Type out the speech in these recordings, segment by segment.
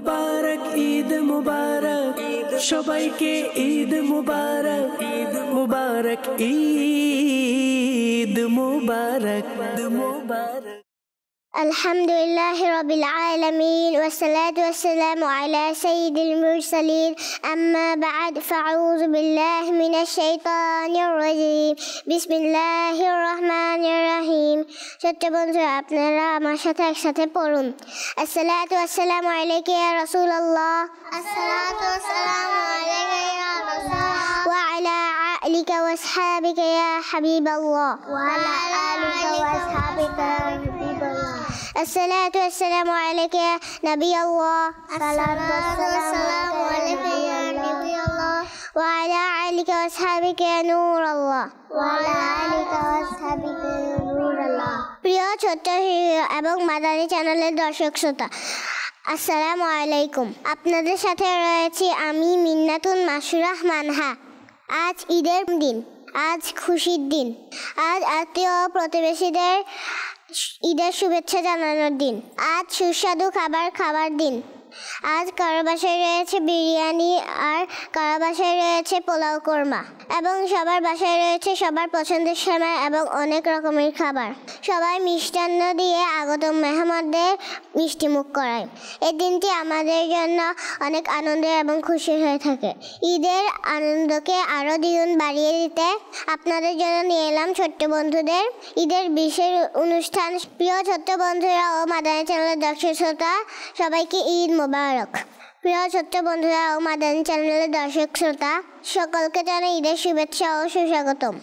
মুবারক ঈদ মুবারক সবাইকে ঈদ মুবারক মুবারক ঈদ মুবারক মুবারক الحمد لله رب العالمين والصلاة والسلام على سيد المرسلين أما بعد فأعوذ بالله من الشيطان الرجيم بسم الله الرحمن الرحيم ছোট্ট বন্ধুরা আপনারা আমার সাথে একসাথে পড়ুন আসসালাতু ওয়াসসালামু আলাইকা ইয়া রাসূলুল্লাহ আসসালাতু ওয়াসসালামু আলাইকা ইয়া রাসূলুল্লাহ ওয়া আলা আলিকা ওয়া আসহাবিকা ইয়া হাবিবাল্লাহ ওয়া আলা আলিকা ওয়া আসহাবিকা ইয়া হাবিবাল্লাহ الصلاة والسلام عليك يا نبي الله الصلاة والسلام عليك يا نبي الله وعلى آلك وأصحابك يا نور الله وعلى آلك وأصحابك يا نور الله প্রিয় ছোট্ট এবং মাদানী চ্যানেলের দর্শক শ্রোতা আসসালামু আলাইকুম আপনাদের সাথে রয়েছি আমি মিন্নাতুন মাসুরাহ মানহা আজ ঈদের দিন আজ খুশির দিন আজ আত্মীয় প্রতিবেশীদের ঈদের শুভেচ্ছা জানানোর দিন আজ সুস্বাদু খাবার খাওয়ার দিন আজ কারো বাসায় রয়েছে বিরিয়ানি আর কারো বাসায় রয়েছে পোলাও কোরমা এবং সবার বাসায় রয়েছে সবার পছন্দের সময় এবং অনেক রকমের খাবার সবাই মিষ্টান্ন দিয়ে আগত মেহমানদের মিষ্টিমুখ করায় এই দিনটি আমাদের জন্য অনেক আনন্দের এবং খুশি হয়ে থাকে ঈদের আনন্দকে আরও দ্বিগুণ বাড়িয়ে দিতে আপনাদের জন্য নিয়ে এলাম ছোট্ট বন্ধুদের ঈদের বিশেষ অনুষ্ঠান প্রিয় ছোট্ট বন্ধুরা ও মাদানী চ্যানেলের দর্শক শ্রোতা সবাইকে ঈদ মুবারক প্রিয় ছোট্ট বন্ধুরা ও মাদানী চ্যানেলের দর্শক শ্রোতা সকলকে জানাই ঈদের শুভেচ্ছা ও সুস্বাগতম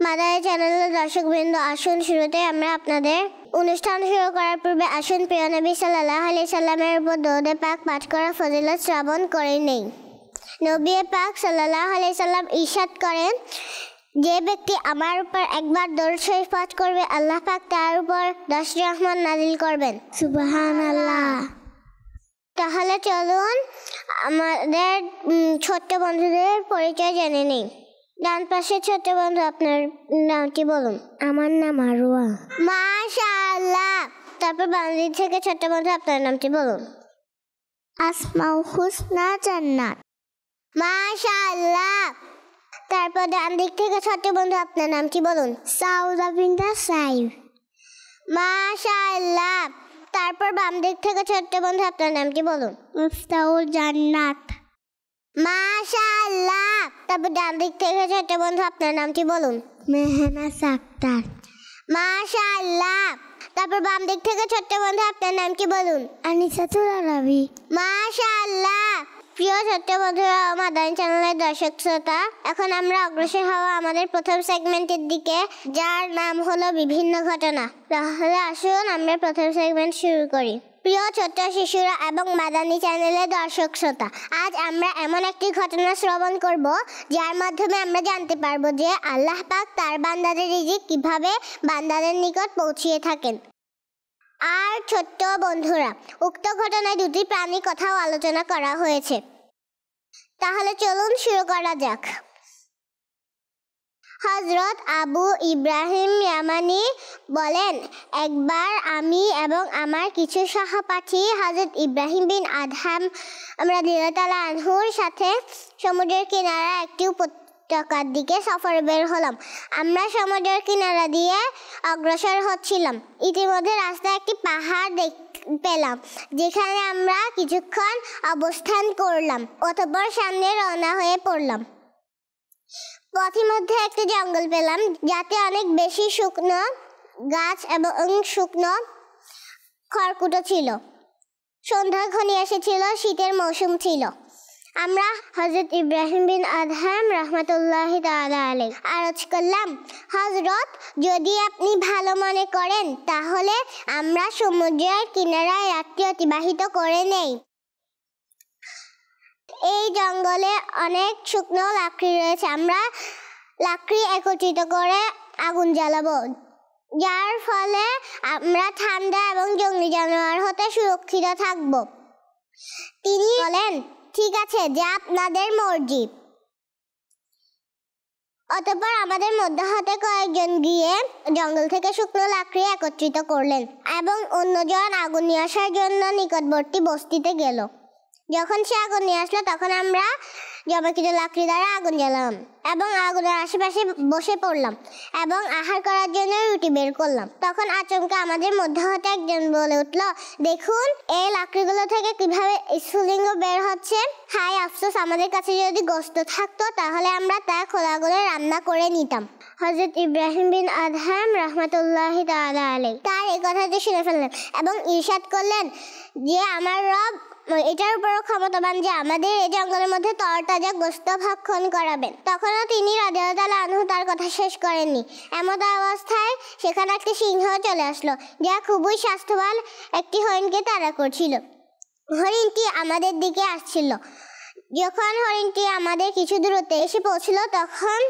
মাদানী চ্যানেলের দর্শকবৃন্দ আসুন শুরুতে আমরা আপনাদের অনুষ্ঠান শুরু করার পূর্বে আসুন প্রিয় নবী সাল্লাল্লাহু আলাইহি সাল্লামের উপর দরুদ পাক পাঠ করা ফজিলত শ্রবণ করে নেই নবী পাক সাল্লাল্লাহু আলাইহি সাল্লাম ইরশাদ করেন যে ব্যক্তি আমার উপর একবার দরুদ শরীফ পাঠ করবে আল্লাহ পাক তার উপর 10 রহমত নাজিল করবেন সুবহানাল্লাহ তাহলে চলুন আমাদের ছোট্ট বন্ধুদের পরিচয় জেনে নিই ডান পাশে ছোট্ট বন্ধু আপনার নামটি বলুন আমার নাম আরওয়া মাশাআল্লাহ তারপর বাম দিক থেকে ছোট্ট বন্ধু আপনার নামটি বলুন আসমাউল হুসনা জান্নাত মাশাআল্লাহ তারপর ডান দিক থেকে ছোট্ট বন্ধু আপনার নামটি বলুন সাউদা বিনতে সাইফ মাশাআল্লাহ তারপর বাম দিক থেকে ছোট্ট বন্ধু আপনার নামটি বলুন মুফতাহুল জান্নাত মাশাআল্লাহ তারপর ডান দিক থেকে ছোট্ট বন্ধু আপনার নামটি বলুন মেহনাজ আক্তার মাশাআল্লাহ তারপর বাম দিক থেকে ছোট্ট বন্ধু আপনার নামটি বলুন আনিসাতুল আরবি মাশাআল্লাহ প্রিয় ছোট্ট বন্ধুরা মাদানী চ্যানেলের দর্শক শ্রোতা এখন আমরা অগ্রসর হওয়া আমাদের প্রথম সেগমেন্টের দিকে যার নাম হলো বিভিন্ন ঘটনা তাহলে আসুন আমরা প্রথম সেগমেন্ট শুরু করি প্রিয় ছোট্ট শিশুরা এবং মাদানী চ্যানেলের দর্শক শ্রোতা আজ আমরা এমন একটি ঘটনা শ্রবণ করব যার মাধ্যমে আমরা জানতে পারবো যে আল্লাহ পাক তার বান্দাদের রিজিক কিভাবে বান্দাদের নিকট পৌঁছিয়ে থাকেন আর ছোট্ট বন্ধুরা উক্ত ঘটনায় দুটি প্রাণী কথাও আলোচনা করা হয়েছে তাহলে চলুন শুরু করা যাক হযরত আবু ইব্রাহিম ইয়ামানি বলেন একবার আমি এবং আমার কিছু সহপাঠী হযরত ইব্রাহিম বিন আদহাম রাদিয়াল্লাহু তাআলা আনহুর সাথে সমুদ্রের কিনারা একটি উপত্যকার দিকে সফরে বের হলাম আমরা সমুদ্রের কিনারা দিয়ে অগ্রসর হচ্ছিলাম ইতিমধ্যে রাস্তায় একটি পাহাড় পেলাম যেখানে আমরা কিছুক্ষণ অবস্থান করলাম অতঃপর সামনে রওনা হয়ে পড়লাম পথিমধ্যে একটি জঙ্গল পেলাম যাতে অনেক বেশি শুকনো গাছ এবং শুকনো খড়কুটো ছিল সন্ধ্যা ঘনিয়ে এসেছিল শীতের মৌসুম ছিল আমরা হযরত ইব্রাহিম বিন আদহাম রাহমাতুল্লাহি তাআলা আলাইহি আরজ করলাম হযরত যদি আপনি ভালো মনে করেন তাহলে আমরা সমুদ্রের কিনারায় রাত্রি অতিবাহিত করে নেই এই জঙ্গলে অনেক শুকনো লাকড়ি রয়েছে আমরা লাকড়ি একত্রিত করে আগুন জ্বালাবো যার ফলে আমরা ঠান্ডা এবং জঙ্গলি জানোয়ার হতে সুরক্ষিত থাকব তিনি বলেন ঠিক আছে যা আপনাদের মর্জি অতঃপর আমাদের মধ্যে হতে কয়েকজন গিয়ে জঙ্গল থেকে শুকনো লাকড়ি একত্রিত করলেন এবং অন্যজন আগুন নিয়ে আসার জন্য নিকটবর্তী বস্তিতে গেল। যখন সে আগুন নিয়ে আসলো তখন আমরা জমাকৃত লাকড়ি দ্বারা আগুন জ্বালালাম এবং আগুনের আশেপাশে বসে পড়লাম এবং আহার করার জন্য রুটি বের করলাম। তখন আচমকা আমাদের মধ্যে হতে একজন বলে উঠল, দেখুন এই লাকড়িগুলো থেকে কিভাবে স্ফুলিঙ্গ বের হচ্ছে। হায় আফসোস, আমাদের কাছে যদি গোশত থাকতো তাহলে আমরা তা খোলা আগুনে রান্না করে নিতাম। হযরত ইব্রাহিম বিন আদহাম রাহমাতুল্লাহি তাআলা আলাইহি তার এই কথাটি শুনে ফেললেন এবং ইরশাদ করলেন যে আমার রব এটার উপরও ক্ষমতাবান যে আমাদের এই জঙ্গলের মধ্যে তরতাজা গোশত ভক্ষণ করাবেন। তখনও তিনি রাদিয়াল্লাহু তাআলা আনহু তার কথা শেষ করেননি। এমত অবস্থায় সেখানে একটি সিংহ চলে আসলো, যা খুবই স্বাস্থ্যবান একটি হরিণকে তাড়া করছিল। হরিণটি আমাদের দিকে আসছিল। যখন হরিণটি আমাদের কিছু দূরত্বে এসে পৌঁছলো তখন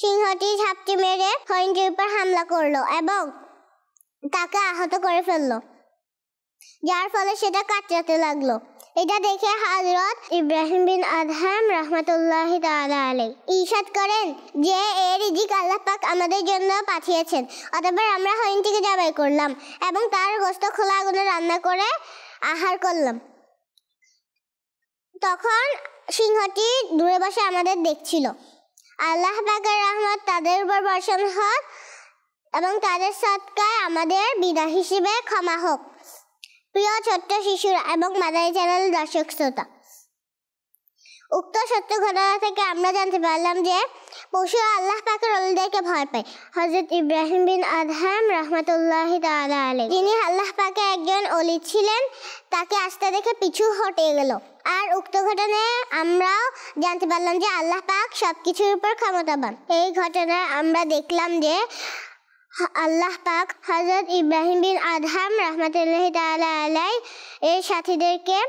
সিংহটি ঝাপটি মেরে হরিণটির উপর হামলা করলো এবং তাকে আহত করে ফেললো, যার ফলে সেটা কাতরাতে লাগলো। এটা দেখে হযরত ইব্রাহিম বিন আদহাম রাহমাতুল্লাহি তাআলা আলাইহি ইরশাদ করেন যে এর রিজিক আল্লাহ পাক আমাদের জন্য পাঠিয়েছেন। অতঃপর আমরা হরিণটিকে জবাই করলাম এবং তার গোশত খোলা আগুনে রান্না করে আহার করলাম। তখন সিংহটি দূরে বসে আমাদের দেখছিল। আল্লাহ পাকের রহমত তাদের উপর বর্ষণ হোক এবং তাদের সদকায় আমাদের বিদায় হিসেবে ক্ষমা হোক। প্রিয় ছোট্ট শিশুরা এবং মাদানী চ্যানেল দর্শক শ্রোতা, উক্ত সত্য ঘটনা থেকে আমরা জানতে পারলাম যে পশুরা আল্লাহ পাকের ওলিদেরকে ভয় পায়। হযরত ইব্রাহিম বিন আদহাম রাহমাতুল্লাহি তাআলা আলাইহি যিনি আল্লাহ পাকের একজন ওলি ছিলেন, তাকে আসতে দেখে পিছু হটে গেল। আর উক্ত ঘটনায় আমরাও জানতে পারলাম যে আল্লাহ পাক সবকিছুর উপর ক্ষমতাবান। এই ঘটনায় আমরা দেখলাম যে আল্লাহ পাক হযরত ইব্রাহিম বিন আদহাম রাহমাতুল্লাহি তাআলা আলাইহি এর সাথীদেরকে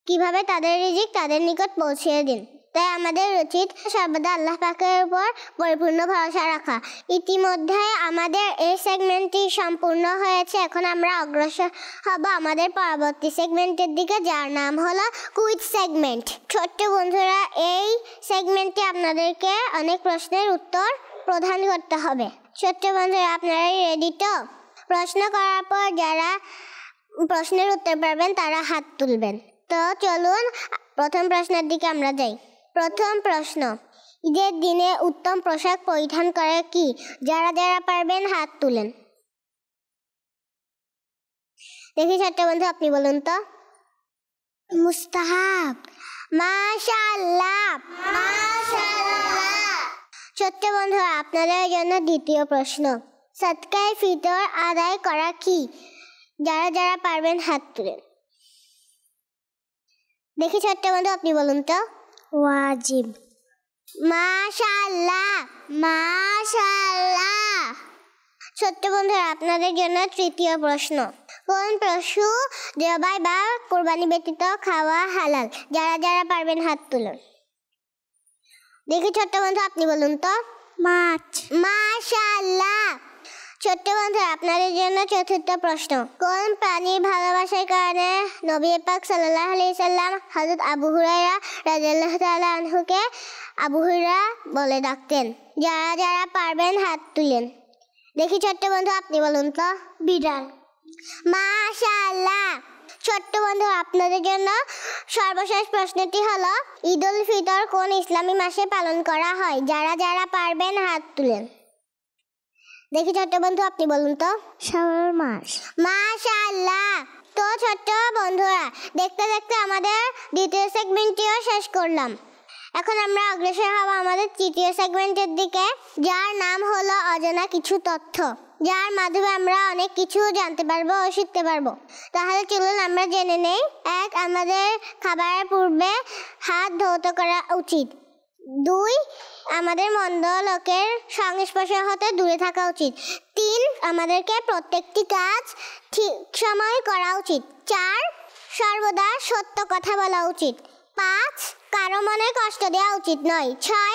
কিভাবে তাদের রিজিক তাদের নিকট পৌঁছিয়ে দিন। তাই আমাদের উচিত সর্বদা আল্লাহ পাকের উপর পরিপূর্ণ ভরসা রাখা। ইতিমধ্যে আমাদের এই সেগমেন্টটি সম্পূর্ণ হয়েছে। এখন আমরা অগ্রসর হব আমাদের পরবর্তী সেগমেন্টের দিকে, যার নাম হলো কুইজ সেগমেন্ট। ছোট্ট বন্ধুরা, এই সেগমেন্টে আপনাদেরকে অনেক প্রশ্নের উত্তর প্রদান করতে হবে। ছোট্ট বন্ধুরা, আপনারা রেডি তো? প্রশ্ন করার পর যারা প্রশ্নের উত্তর পারবেন তারা হাত তুলবেন। তো চলুন প্রথম প্রশ্নের দিকে আমরা যাই। প্রথম প্রশ্ন, ঈদের দিনে উত্তম পোশাক পরিধান করে কি? যারা যারা পারবেন হাত তুলেন। দেখি ছোট্ট বন্ধু, আপনি বলুন তো। মুস্তাহাব। মাশাআল্লাহ, মাশাআল্লাহ। ছোট্ট বন্ধুরা, আপনাদের জন্য দ্বিতীয় প্রশ্ন, সদকায়ে ফিতর আদায় করা কি? যারা যারা পারবেন হাত তুলেন। দেখি ছোট্ট বন্ধু, আপনি বলুন তো। ওয়াজিব। মাশাআল্লাহ, মাশাআল্লাহ। ছোট্ট বন্ধুরা, আপনাদের জন্য তৃতীয় প্রশ্ন, কোন পশু জবাই বা কুরবানি ব্যতীত খাওয়া হালাল? যারা যারা পারবেন হাত তুলুন। দেখি ছোট্ট বন্ধু, আপনি বলুন তো। মাছ। মাশাআল্লাহ। ছোট্ট বন্ধু, আপনাদের জন্য চতুর্থ প্রশ্ন, কোন প্রাণীর ভালোবাসার কারণে নবী পাক সাল্লাল্লাহু আলাইহি সাল্লাম হযরত আবু হুরায়রা রাদিয়াল্লাহু তাআলা আনহুকে আবু হুরায়রা বলে ডাকতেন? যারা যারা পারবেন হাত তুলেন। দেখি ছোট্ট বন্ধু, আপনি বলুন তো। বিড়াল। মাশাআল্লাহ। ছোট্ট বন্ধু, আপনাদের জন্য সর্বশেষ প্রশ্নটি হলো, ঈদ উল ফিতর কোন ইসলামী মাসে পালন করা হয়? যারা যারা পারবেন হাত তুলেন। দেখি ছোট্ট বন্ধু, আপনি বলুন তো। শাওয়াল মাস। মাশাআল্লাহ। তো ছোট্ট বন্ধুরা, দেখতে দেখতে আমাদের দ্বিতীয় সেগমেন্টটিও শেষ করলাম। এখন আমরা অগ্রসর হব আমাদের তৃতীয় সেগমেন্টের দিকে, যার নাম হলো অজানা কিছু তথ্য, যার মাধ্যমে আমরা অনেক কিছু জানতে পারবো ও শিখতে পারবো। তাহলে চলুন আমরা জেনে নেই। 1, আমাদের খাবারের পূর্বে হাত ধৌত করা উচিত। 2, আমাদের মন্দ লোকের সংস্পর্শ হতে দূরে থাকা উচিত। 3, আমাদেরকে প্রত্যেকটি কাজ ঠিক সময় করা উচিত। 4, সর্বদা সত্য কথা বলা উচিত। 5, কারো মনে কষ্ট দেওয়া উচিত নয়। 6,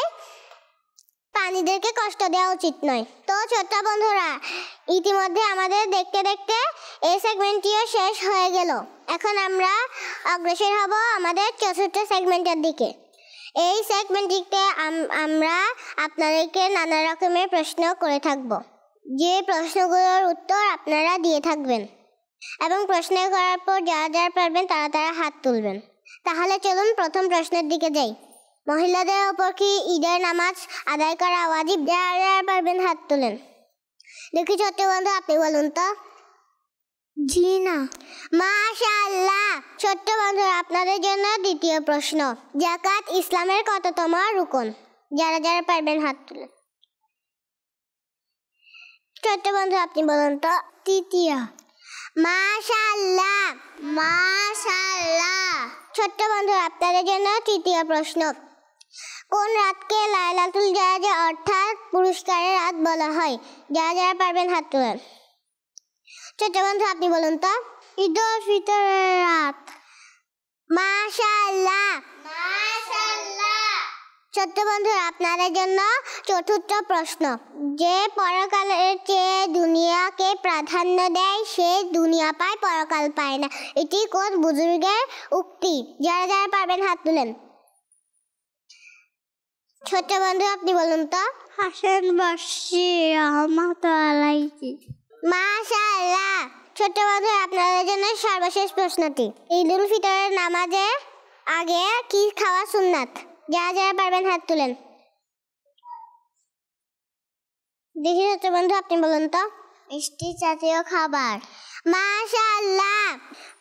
প্রাণীদেরকে কষ্ট দেওয়া উচিত নয়। তো ছোট্ট বন্ধুরা, ইতিমধ্যে আমাদের দেখতে দেখতে এই সেগমেন্টটিও শেষ হয়ে গেল। এখন আমরা অগ্রসর হব আমাদের চতুর্থ সেগমেন্টের দিকে। এই সেগমেন্টটিতে আমরা আপনাদেরকে নানা রকমের প্রশ্ন করে থাকব, যে প্রশ্নগুলোর উত্তর আপনারা দিয়ে থাকবেন এবং প্রশ্ন করার পর যারা যারা পারবেন তারা হাত তুলবেন। তাহলে চলুন প্রথম প্রশ্নের দিকে যাই। মহিলাদের ওপর কি ঈদের নামাজ আদায় করা ওয়াজিব? যারা যারা পারবেন হাত তুলেন। দেখি ছোট্ট বন্ধু, আপনি বলুন তো। জি না। মাশাআল্লাহ। ছোট্ট বন্ধু, আপনাদের জন্য দ্বিতীয় প্রশ্ন। যাকাত ইসলামের কততম রুকন? যারা যারা পারবেন হাত তুলেন। ছোট্ট বন্ধু, আপনি বলুন তো। তৃতীয়। মাশাআল্লাহ, মাশাআল্লাহ। ছোট্ট বন্ধু, আপনাদের জন্য তৃতীয় প্রশ্ন। কোন রাতকে লাইলাতুল জাজা অর্থাৎ পুরস্কারের রাত বলা হয়? যারা যারা পারবেন হাত তুলেন। ছোট্ট বন্ধু, আপনি বলুন তো। ঈদুল ফিতরের রাত। মাশাআল্লাহ, মাশাআল্লাহ। ছোট্ট বন্ধু, আপনাদের জন্য চতুর্থ প্রশ্ন। যে পরকালের চেয়ে দুনিয়াকে প্রাধান্য দেয় সে দুনিয়া পায়, পরকাল পায় না। এটি কোন বুজুর্গের উক্তি? যারা যারা পারবেন হাত তুলেন। ছোট্ট বন্ধু, আপনি বলুন তো। হাসান বসরি রহমাতুল্লাহ আলাইহি। মাশাআল্লাহ। ছোট্ট বন্ধু, আপনাদের জন্য সর্বশেষ প্রশ্নটি। ঈদুল ফিতরের নামাজের আগে কি খাওয়া সুন্নাত? যারা যারা পারবেন হাত তুলেন। দেখি ছোট্ট বন্ধু, আপনি বলুন তো। মিষ্টি জাতীয় খাবার। মাশাআল্লাহ।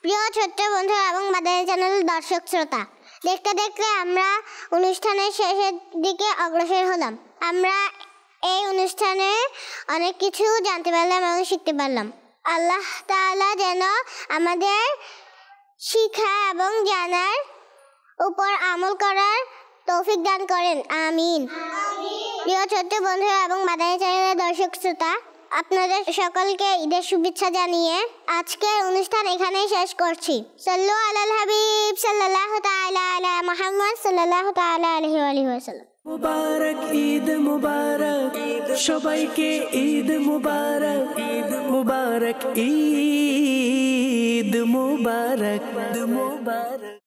প্রিয় ছোট্ট বন্ধু এবং মাদানী চ্যানেল দর্শক শ্রোতা, দেখতে দেখতে আমরা অনুষ্ঠানের শেষের দিকে অগ্রসর হলাম। আমরা এই অনুষ্ঠানে অনেক কিছু জানতে পারলাম এবং শিখতে পারলাম। আল্লাহ তাআলা যেন আমাদের শিক্ষা এবং জানার উপর আমল করার তৌফিক দান করেন, আমিন। প্রিয় ছোট্ট বন্ধু এবং মাদানী চ্যানেলের দর্শক শ্রোতা, আপনাদের সকলকে ঈদের শুভেচ্ছা জানিয়ে আজকের অনুষ্ঠান এখানেই শেষ করছি। সাল্লু আলাল হাবিব সাল্লাল্লাহু তাআলা আলা মুহাম্মদ সাল্লাল্লাহু তাআলা আলাইহি ওয়া আলিহি ওয়াসাল্লাম। মুবারক ঈদ মুবারক, সবাইকে ঈদ মুবারক, মুবারক ঈদ মুবারক, মুবারক।